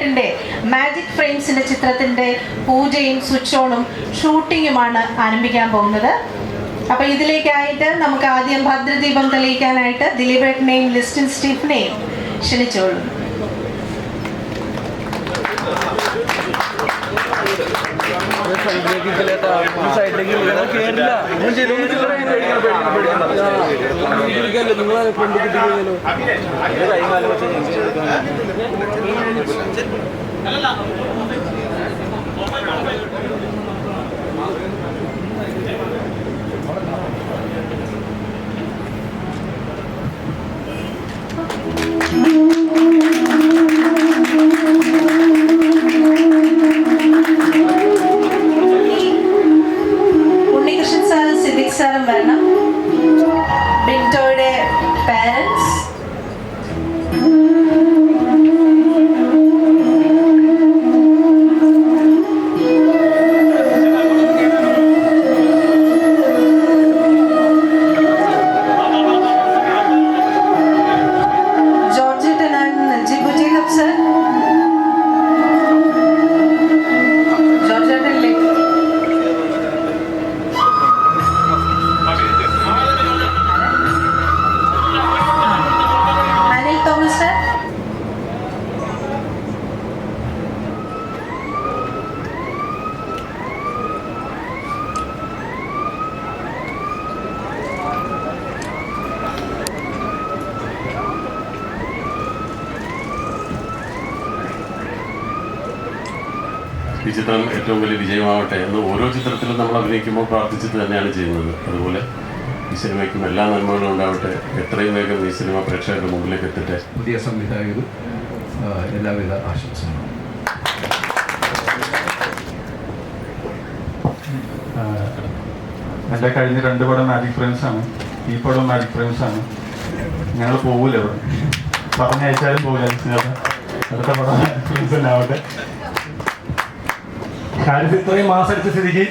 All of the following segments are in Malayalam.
ജോർജേട്ടിൻ്റെ മാജിക് ഫ്രെയിംസിൻ്റെ ചിത്രത്തിൻ്റെ പൂജയും സ്വിച്ച് ഓണും ഷൂട്ടിങ്ങുമാണ് ആരംഭിക്കാൻ പോകുന്നത്. അപ്പോൾ ഇതിലേക്കായിട്ട് നമുക്ക് ആദ്യം ഭദ്രദീപം തെളിയിക്കാനായിട്ട് ദിലീപേട്ടനെയും ലിസ്റ്റിൻ സ്റ്റീഫനെയും ക്ഷണിച്ചോളൂ. സാറും വരണം. ബിൻറ്റോയുടെ പാരൻസ്, ജോർജേട്ടൻ ആൻഡ് ജിബു ജേക്കബ് സർ. ഈ ചിത്രം ഏറ്റവും വലിയ വിജയമാവട്ടെ എന്ന് ഓരോ ചിത്രത്തിലും നമ്മൾ അഭിനയിക്കുമ്പോൾ പ്രാർത്ഥിച്ചിട്ട് തന്നെയാണ് ചെയ്യുന്നത്. അതുപോലെ ഈ സിനിമയ്ക്കും എല്ലാ നന്മകളും ഉണ്ടാവട്ടെ. എത്രയും വേഗം ഈ സിനിമ പ്രേക്ഷകരുടെ മുമ്പിലേക്ക് എത്തട്ടെ. പുതിയ സംവിധായകർ എല്ലാവിധ ആശംസകളും. എൻ്റെ കഴിഞ്ഞ 2 പടം മാജിക് ഫ്രെയിംസാണ്. ഈ പടം മാജിക് ഫ്രെയിംസാണ്. ഞങ്ങൾ പോകില്ല, ഇവിടെ പറഞ്ഞയച്ചാലും പോകില്ല. അടുത്ത പടം മാജിക് ഫ്രെയിംസ് തന്നെ ആവട്ടെ. കാര്യത്തിൽ ഇത്രയും മാസം അടിച്ച സ്ഥിതിക്ക്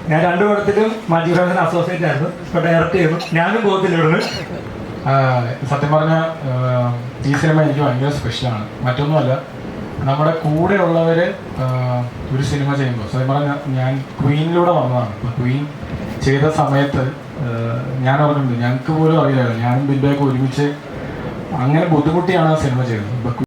ഞാൻ 2 പടത്തിലും മാജിക് ഫ്രെയിംസിന് അസോസിയേറ്റ് ആയിരുന്നു. ഇപ്പോൾ ഡയറക്റ്റ് ചെയ്യുന്നു. ഞാനും പോകത്തില്ല ഇവിടുന്ന്. സത്യം പറഞ്ഞാൽ ഈ സിനിമ എനിക്ക് ഭയങ്കര സ്പെഷ്യലാണ്. മറ്റൊന്നുമല്ല, നമ്മുടെ കൂടെ ഉള്ളവർ ഒരു സിനിമ ചെയ്യുമ്പോൾ സത്യം പറഞ്ഞാൽ ഞാൻ ക്വീനിലൂടെ വന്നതാണ്. ഇപ്പോൾ ക്വീൻ ചെയ്ത സമയത്ത് ഞാൻ ഓർക്കുന്നുണ്ട്, ഞങ്ങൾക്ക് പോലും അറിയില്ലായിരുന്നു. ഞാനും ബിൻഡോയൊക്കെ ഒരുമിച്ച് അങ്ങനെ ബുദ്ധിമുട്ടിയാണ് ആ സിനിമ ചെയ്തത്.